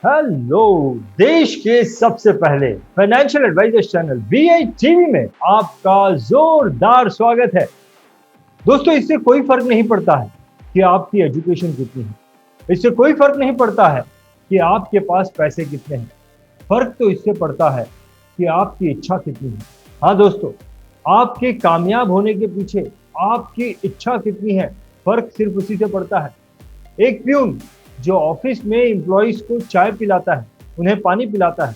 Hello. देश के सबसे पहले financial advisor channel BI TV में आपका जोरदार स्वागत है। दोस्तों, इससे कोई फर्क नहीं पड़ता है कि आपकी एजुकेशन कितनी है। इससे कोई फर्क नहीं पड़ता है कि आपके पास पैसे कितने हैं। फर्क तो इससे पड़ता है कि आपकी इच्छा कितनी है। हाँ दोस्तों, आपके कामयाब होने के पीछे आपकी इच्छा कितनी है, फर्क सिर्फ उसी से पड़ता है। एक प्यून जो ऑफिस में एम्प्लॉइज को चाय पिलाता है, उन्हें पानी पिलाता है,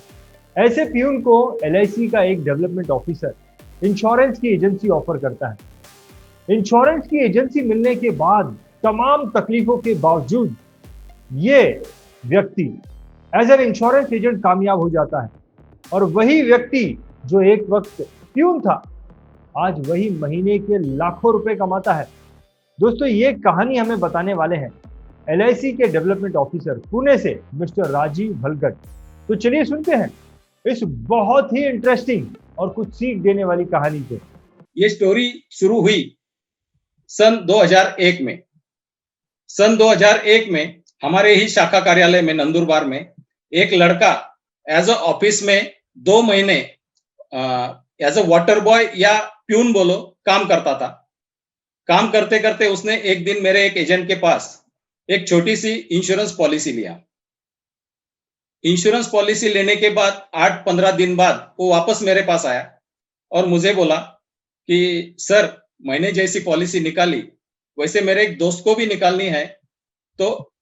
ऐसे प्यून को एलआईसी का एक डेवलपमेंट ऑफिसर इंश्योरेंस की एजेंसी ऑफर करता है। इंश्योरेंस की एजेंसी मिलने के बाद तमाम तकलीफों के बावजूद ये व्यक्ति एज एन इंश्योरेंस एजेंट कामयाब हो जाता है। और वही व्यक्ति जो एक वक्त प्यून था, आज वही महीने के लाखों रुपए कमाता है। दोस्तों, ये कहानी हमें बताने वाले हैं एलआईसी के डेवलपमेंट ऑफिसर पुणे से मिस्टर राजीव भलगट। तो चलिए सुनते हैं इस बहुत ही इंटरेस्टिंग और कुछ सीख देने वाली कहानी को। ये स्टोरी शुरू हुई सन 2001 में। सन 2001 में हमारे ही शाखा कार्यालय में नंदुरबार में एक लड़का एज अ ऑफिस में 2 महीने एज अ वाटर बॉय या प्यून बोलो काम करता था। काम करते करते उसने एक दिन मेरे एक एजेंट के पास एक छोटी सी इंश्योरेंस पॉलिसी लिया। इंश्योरेंस पॉलिसी लेने के बाद 8-15 दिन बाद वो वापस मेरे पास आया और मुझे बोला कि सर, मैंने जैसी पॉलिसी निकाली वैसे मेरे एक दोस्त को भी निकालनी है, तो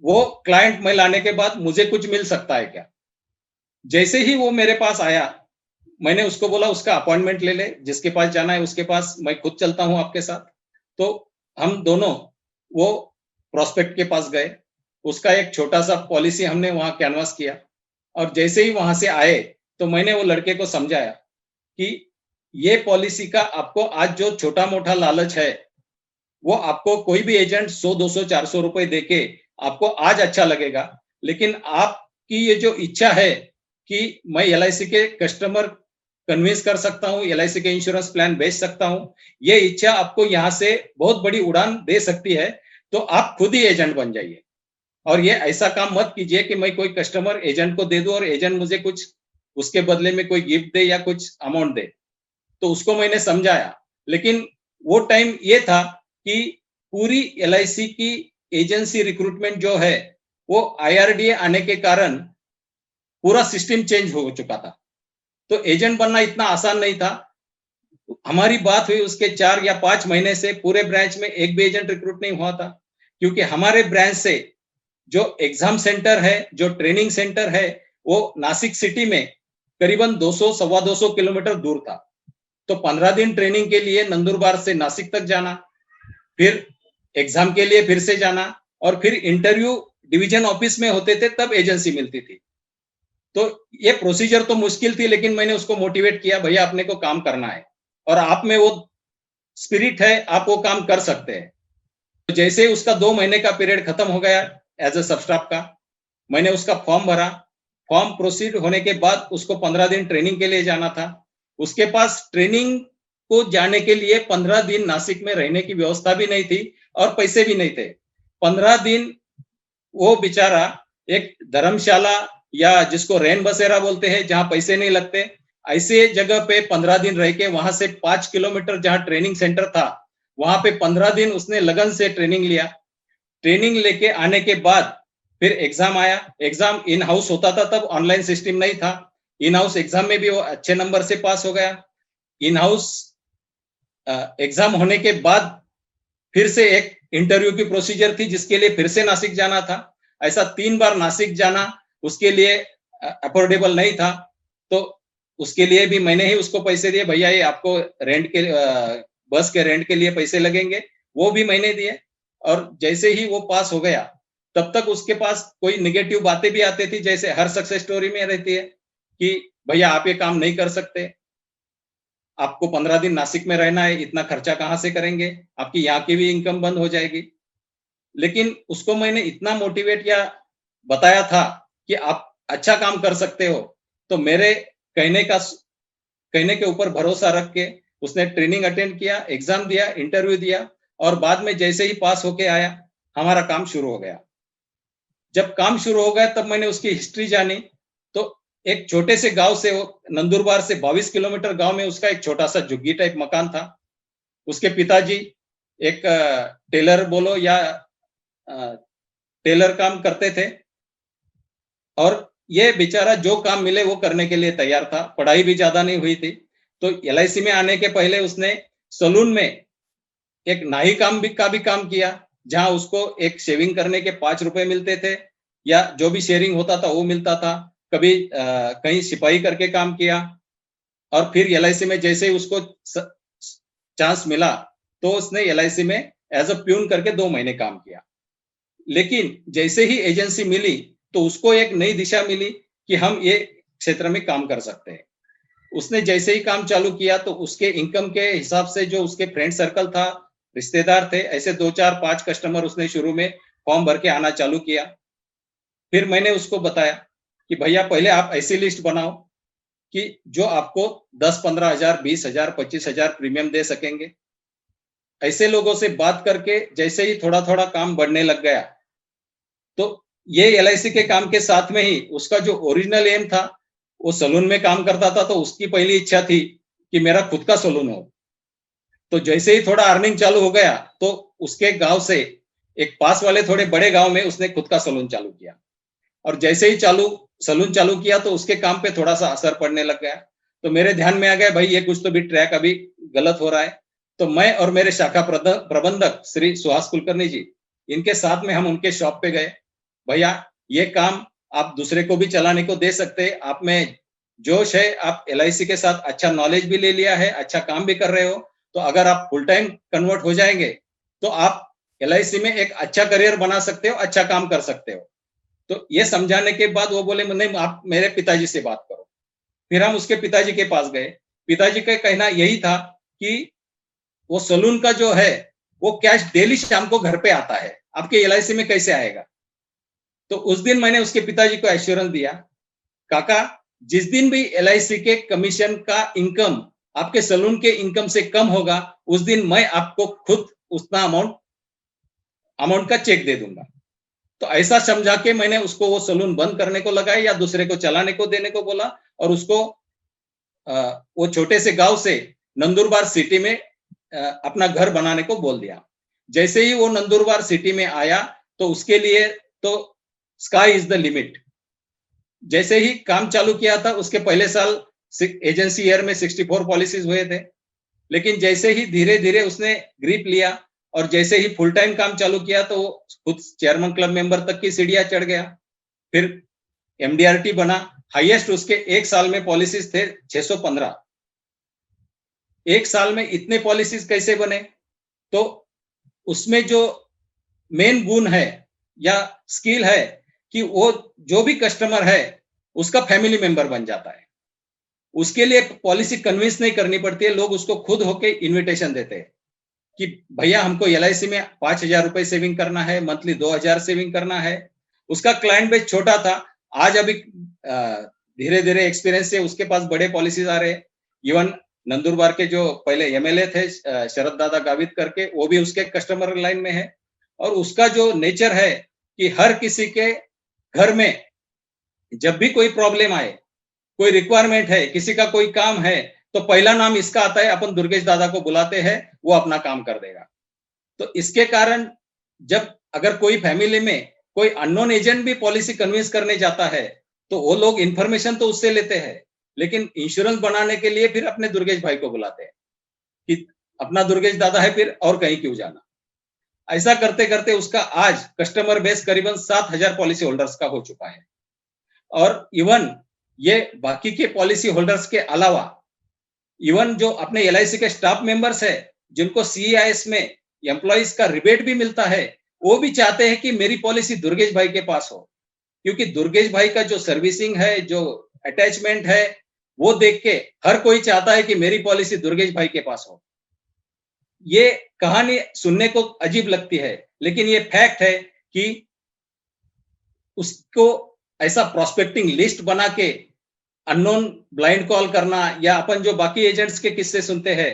वो क्लाइंट मैं लाने के बाद मुझे कुछ मिल सकता है क्या? जैसे ही वो मेरे पास आया, मैंने उसको बोला उसका अपॉइंटमेंट ले ले, जिसके पास जाना है उसके पास, मैं खुद चलता हूँ आपके साथ। तो हम दोनों वो प्रोस्पेक्ट के पास गए। उसका एक छोटा सा पॉलिसी हमने वहां कैनवास किया और जैसे ही वहां से आए तो मैंने वो लड़के को समझाया कि ये पॉलिसी का आपको आज जो छोटा मोटा लालच है वो आपको कोई भी एजेंट 100, 200, 400 रुपए देके आपको आज अच्छा लगेगा, लेकिन आपकी ये जो इच्छा है कि मैं एलआईसी के कस्टमर कन्विंस कर सकता हूँ, एलआईसी के इंश्योरेंस प्लान बेच सकता हूँ, ये इच्छा आपको यहाँ से बहुत बड़ी उड़ान दे सकती है। तो आप खुद ही एजेंट बन जाइए और ये ऐसा काम मत कीजिए कि मैं कोई कस्टमर एजेंट को दे दूं और एजेंट मुझे कुछ उसके बदले में कोई गिफ्ट दे या कुछ अमाउंट दे। तो उसको मैंने समझाया, लेकिन वो टाइम ये था कि पूरी एलआईसी की एजेंसी रिक्रूटमेंट जो है वो आईआरडीए आने के कारण पूरा सिस्टम चेंज हो चुका था। तो एजेंट बनना इतना आसान नहीं था। हमारी बात हुई उसके 4 या 5 महीने से पूरे ब्रांच में एक भी एजेंट रिक्रूट नहीं हुआ था, क्योंकि हमारे ब्रांच से जो एग्जाम सेंटर है, जो ट्रेनिंग सेंटर है, वो नासिक सिटी में करीबन 200 सवा 200 किलोमीटर दूर था। तो 15 दिन ट्रेनिंग के लिए नंदुरबार से नासिक तक जाना, फिर एग्जाम के लिए फिर से जाना और फिर इंटरव्यू डिवीजन ऑफिस में होते थे तब एजेंसी मिलती थी। तो ये प्रोसीजर तो मुश्किल थी, लेकिन मैंने उसको मोटिवेट किया, भैया अपने को काम करना है और आप में वो स्पिरिट है, आप वो काम कर सकते हैं। तो जैसे ही उसका 2 महीने का पीरियड खत्म हो गया एज अ सबस्टाफ का, मैंने उसका फॉर्म भरा। फॉर्म प्रोसीड होने के बाद उसको 15 दिन ट्रेनिंग के लिए जाना था। उसके पास ट्रेनिंग को जाने के लिए 15 दिन नासिक में रहने की व्यवस्था भी नहीं थी और पैसे भी नहीं थे। 15 दिन वो बेचारा एक धर्मशाला या जिसको रैन बसेरा बोलते हैं, जहां पैसे नहीं लगते, ऐसे जगह पे 15 दिन रह के वहां से 5 किलोमीटर जहां ट्रेनिंग सेंटर था, वहां पे 15 दिन उसने लगन से ट्रेनिंग लिया। ट्रेनिंग लेके आने के बाद फिर एग्जाम आया। एग्जाम इन हाउस होता था, तब ऑनलाइन सिस्टम नहीं था। इन हाउस एग्जाम में भी वो अच्छे नंबर से पास हो गया। इन हाउस एग्जाम होने के बाद फिर से एक इंटरव्यू की प्रोसीजर थी, जिसके लिए फिर से नासिक जाना था। ऐसा 3 बार नासिक जाना उसके लिए अफोर्डेबल नहीं था। तो उसके लिए भी मैंने ही उसको पैसे दिए, भैया ये आपको रेंट के बस के रेंट के लिए पैसे लगेंगे, वो भी मैंने दिए। और जैसे ही वो पास हो गया, तब तक उसके पास कोई निगेटिव बातें भी आती थी, जैसे हर सक्सेस स्टोरी में रहती है कि भैया आप ये काम नहीं कर सकते, आपको 15 दिन नासिक में रहना है, इतना खर्चा कहाँ से करेंगे, आपकी यहाँ की भी इनकम बंद हो जाएगी। लेकिन उसको मैंने इतना मोटिवेट या बताया था कि आप अच्छा काम कर सकते हो। तो मेरे कहने का कहने के ऊपर भरोसा रख के उसने ट्रेनिंग अटेंड किया, एग्जाम दिया, इंटरव्यू दिया और बाद में जैसे ही पास होके आया, हमारा काम शुरू हो गया। जब काम शुरू हो गया तब मैंने उसकी हिस्ट्री जानी। तो एक छोटे से गांव से, वो नंदुरबार से 22 किलोमीटर गांव में उसका एक छोटा सा झुग्गी टाइप मकान था। उसके पिताजी एक टेलर बोलो या टेलर काम करते थे, और ये बेचारा जो काम मिले वो करने के लिए तैयार था। पढ़ाई भी ज्यादा नहीं हुई थी। तो एलआईसी में आने के पहले उसने सलून में एक नाई का भी काम किया, जहां उसको एक शेविंग करने के 5 रुपए मिलते थे, या जो भी शेयरिंग होता था वो मिलता था। कभी कहीं सिपाही करके काम किया, और फिर एलआईसी में जैसे ही उसको चांस मिला तो उसने एलआईसी में एज अ प्यून करके 2 महीने काम किया। लेकिन जैसे ही एजेंसी मिली तो उसको एक नई दिशा मिली कि हम ये क्षेत्र में काम कर सकते हैं। उसने जैसे ही काम चालू किया तो उसके इनकम के हिसाब से जो उसके फ्रेंड सर्कल था, रिश्तेदार थे, ऐसे 2 4 5 कस्टमर उसने शुरू में फॉर्म भर के आना चालू किया। फिर मैंने उसको बताया कि भैया पहले आप ऐसी लिस्ट बनाओ कि जो आपको 10 15 हजार, 20 हजार, 25 हजार प्रीमियम दे सकेंगे। ऐसे लोगों से बात करके जैसे ही थोड़ा थोड़ा काम बढ़ने लग गया, तो ये एलआईसी के काम के साथ में ही उसका जो ओरिजिनल एम था, वो सलून में काम करता था, तो उसकी पहली इच्छा थी कि मेरा खुद का सलून हो। तो जैसे ही थोड़ा अर्निंग चालू हो गया तो उसके गांव से एक पास वाले थोड़े बड़े गांव में उसने खुद का सलून चालू किया। और जैसे ही सलून चालू किया तो उसके काम पे थोड़ा सा असर पड़ने लग गया। तो मेरे ध्यान में आ गया, भाई ये कुछ तो भी ट्रैक अभी गलत हो रहा है। तो मैं और मेरे शाखा प्रबंधक श्री सुहास कुलकर्णी जी, इनके साथ में हम उनके शॉप पे गए। भैया ये काम आप दूसरे को भी चलाने को दे सकते हैं, आप में जोश है, आप एलआईसी के साथ अच्छा नॉलेज भी ले लिया है, अच्छा काम भी कर रहे हो, तो अगर आप फुल टाइम कन्वर्ट हो जाएंगे तो आप एलआईसी में एक अच्छा करियर बना सकते हो, अच्छा काम कर सकते हो। तो ये समझाने के बाद वो बोले नहीं, आप मेरे पिताजी से बात करो। फिर हम उसके पिताजी के पास गए। पिताजी का कहना यही था कि वो सलून का जो है वो कैश डेली शाम को घर पे आता है, आपके एलआईसी में कैसे आएगा। तो उस दिन मैंने उसके पिताजी को एश्योरेंस दिया, काका जिस दिन भी एलआईसी के कमीशन का इनकम आपके सलून के इनकम से कम होगा, उस दिन मैं आपको खुद उतना अमाउंट का चेक दे दूंगा। तो ऐसा समझा के मैंने उसको वो सलून बंद करने को लगाया या दूसरे को चलाने को देने को बोला, और उसको वो छोटे से गांव से नंदुरबार सिटी में अपना घर बनाने को बोल दिया। जैसे ही वो नंदुरबार सिटी में आया तो उसके लिए तो स्काई इज द लिमिट। जैसे ही काम चालू किया था उसके पहले साल एजेंसी ईयर में 64 पॉलिसीज हुए थे, लेकिन जैसे ही धीरे धीरे उसने ग्रिप लिया और जैसे ही फुल टाइम काम चालू किया तो वो खुद चेयरमैन क्लब मेंबर तक की सीढ़ियां चढ़ गया। फिर एमडीआरटी बना। हाईएस्ट उसके एक साल में पॉलिसीज थे 615। एक साल में इतने पॉलिसीज कैसे बने? तो उसमें जो मेन गुण है या स्किल है कि वो जो भी कस्टमर है उसका फैमिली मेंबर बन जाता है। उसके लिए पॉलिसी कन्विंस नहीं करनी पड़ती है, लोग उसको खुद होके इनविटेशन देते हैं कि भैया हमको एलआईसी में 5,000 रुपए सेविंग करना है, मंथली 2,000 सेविंग करना है। उसका क्लाइंट बेस छोटा था, आज अभी धीरे धीरे एक्सपीरियंस से उसके पास बड़े पॉलिसीज आ रहे हैं। इवन नंदुरबार के जो पहले एमएलए थे शरद दादा गावित करके, वो भी उसके कस्टमर लाइन में है। और उसका जो नेचर है कि हर किसी के घर में जब भी कोई प्रॉब्लम आए, कोई रिक्वायरमेंट है, किसी का कोई काम है, तो पहला नाम इसका आता है, अपन दुर्गेश दादा को बुलाते हैं, वो अपना काम कर देगा। तो इसके कारण जब अगर कोई फैमिली में कोई अननोन एजेंट भी पॉलिसी कन्विंस करने जाता है तो वो लोग इंफॉर्मेशन तो उससे लेते हैं, लेकिन इंश्योरेंस बनाने के लिए फिर अपने दुर्गेश भाई को बुलाते हैं कि अपना दुर्गेश दादा है, फिर और कहीं क्यों जाना। ऐसा करते करते उसका आज कस्टमर बेस करीबन 7,000 पॉलिसी होल्डर्स का हो चुका है। और इवन ये बाकी के पॉलिसी होल्डर्स के अलावा इवन जो अपने एलआईसी के स्टाफ मेंबर्स है, जिनको सीआईएस में एम्प्लॉइज का रिबेट भी मिलता है, वो भी चाहते हैं कि मेरी पॉलिसी दुर्गेश भाई के पास हो, क्योंकि दुर्गेश भाई का जो सर्विसिंग है, जो अटैचमेंट है, वो देख के हर कोई चाहता है कि मेरी पॉलिसी दुर्गेश भाई के पास हो। ये कहानी सुनने को अजीब लगती है, लेकिन ये फैक्ट है कि उसको ऐसा प्रोस्पेक्टिंग लिस्ट बना के अननोन ब्लाइंड कॉल करना, या अपन जो बाकी एजेंट्स के किस्से सुनते हैं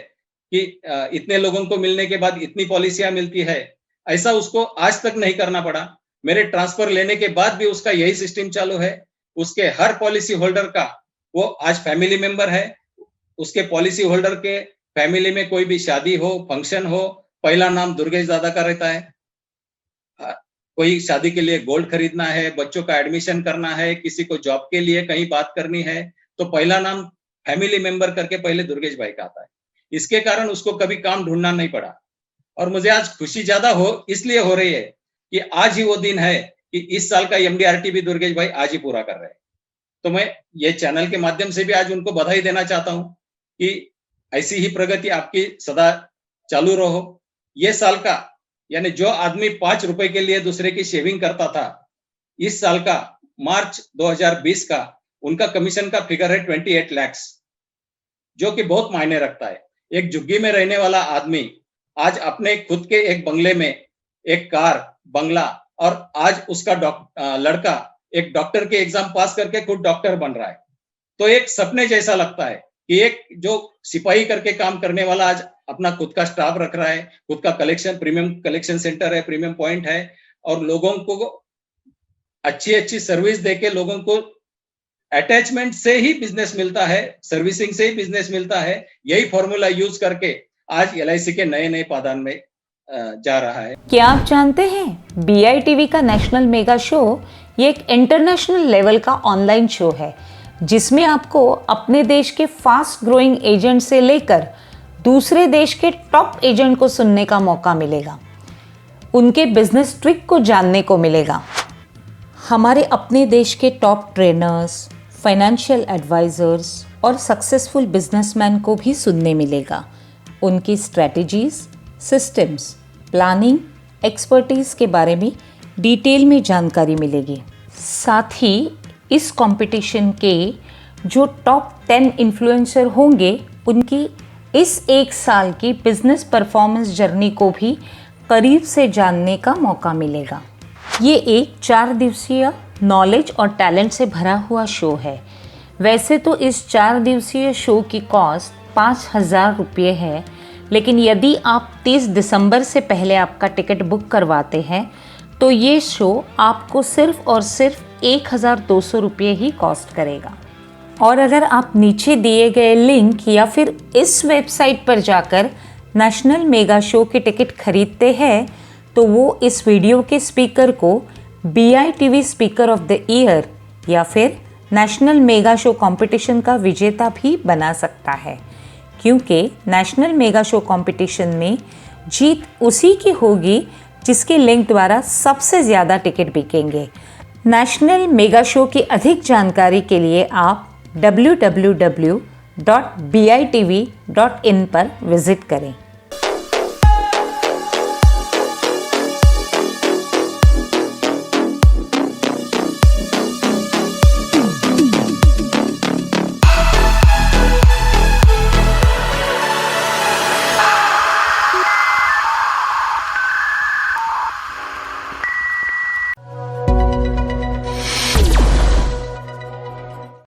कि इतने लोगों को मिलने के बाद इतनी पॉलिसियां मिलती है, ऐसा उसको आज तक नहीं करना पड़ा। मेरे ट्रांसफर लेने के बाद भी उसका यही सिस्टम चालू है। उसके हर पॉलिसी होल्डर का वो आज फैमिली मेंबर है। उसके पॉलिसी होल्डर के फैमिली में कोई भी शादी हो, फंक्शन हो, पहला नाम दुर्गेश दादा का रहता है। कोई शादी के लिए गोल्ड खरीदना है, बच्चों का एडमिशन करना है, किसी को जॉब के लिए कहीं बात करनी है, तो पहला नाम फैमिली मेंबर करके पहले दुर्गेश भाई का आता है। इसके कारण उसको कभी काम ढूंढना नहीं पड़ा। और मुझे आज खुशी ज्यादा इसलिए हो रही है कि आज ही वो दिन है कि इस साल का एमडीआरटी भी दुर्गेश भाई आज ही पूरा कर रहे हैं। तो मैं ये चैनल के माध्यम से भी आज उनको बधाई देना चाहता हूं कि ऐसी ही प्रगति आपकी सदा चालू रहो। ये साल का यानी जो आदमी 5 रुपए के लिए दूसरे की शेविंग करता था, इस साल का मार्च 2020 का उनका कमीशन का फिगर है 28 लाख, जो कि बहुत मायने रखता है। एक झुग्गी में रहने वाला आदमी आज अपने खुद के एक बंगले में एक कार, बंगला, और आज उसका लड़का एक डॉक्टर के एग्जाम पास करके खुद डॉक्टर बन रहा है। तो एक सपने जैसा लगता है कि एक जो सिपाही करके काम करने वाला आज अपना खुद का स्टाफ रख रहा है, खुद का प्रीमियम कलेक्शन सेंटर है, प्रीमियम पॉइंट है, और लोगों को अच्छी सर्विस देके लोगों को अटैचमेंट से ही बिजनेस मिलता है, सर्विसिंग से ही बिजनेस मिलता है। यही फॉर्मूला यूज करके आज एलआईसी के नए पादान में जा रहा है। क्या आप जानते हैं BITV का नेशनल मेगा शो ये एक इंटरनेशनल लेवल का ऑनलाइन शो है जिसमें आपको अपने देश के फास्ट ग्रोइंग एजेंट से लेकर दूसरे देश के टॉप एजेंट को सुनने का मौका मिलेगा, उनके बिजनेस ट्रिक को जानने को मिलेगा। हमारे अपने देश के टॉप ट्रेनर्स, फाइनेंशियल एडवाइजर्स और सक्सेसफुल बिजनेसमैन को भी सुनने मिलेगा। उनकी स्ट्रैटेजीज, सिस्टम्स, प्लानिंग, एक्सपर्टीज़ के बारे में डिटेल में जानकारी मिलेगी। साथ ही इस कंपटीशन के जो टॉप 10 इन्फ्लुएंसर होंगे उनकी इस एक साल की बिजनेस परफॉर्मेंस जर्नी को भी करीब से जानने का मौका मिलेगा। ये एक 4 दिवसीय नॉलेज और टैलेंट से भरा हुआ शो है। वैसे तो इस 4 दिवसीय शो की कॉस्ट 5,000 रुपये है, लेकिन यदि आप 30 दिसंबर से पहले आपका टिकट बुक करवाते हैं तो ये शो आपको सिर्फ और सिर्फ 1,200 रुपये ही कॉस्ट करेगा। और अगर आप नीचे दिए गए लिंक या फिर इस वेबसाइट पर जाकर नेशनल मेगा शो के टिकट खरीदते हैं तो वो इस वीडियो के स्पीकर को BITV speaker of the year या फिर नेशनल मेगा शो कंपटीशन का विजेता भी बना सकता है, क्योंकि नेशनल मेगा शो कंपटीशन में जीत उसी की होगी जिसके लिंक द्वारा सबसे ज़्यादा टिकट बिकेंगे। नेशनल मेगा शो की अधिक जानकारी के लिए आप www.bitv.in पर विजिट करें।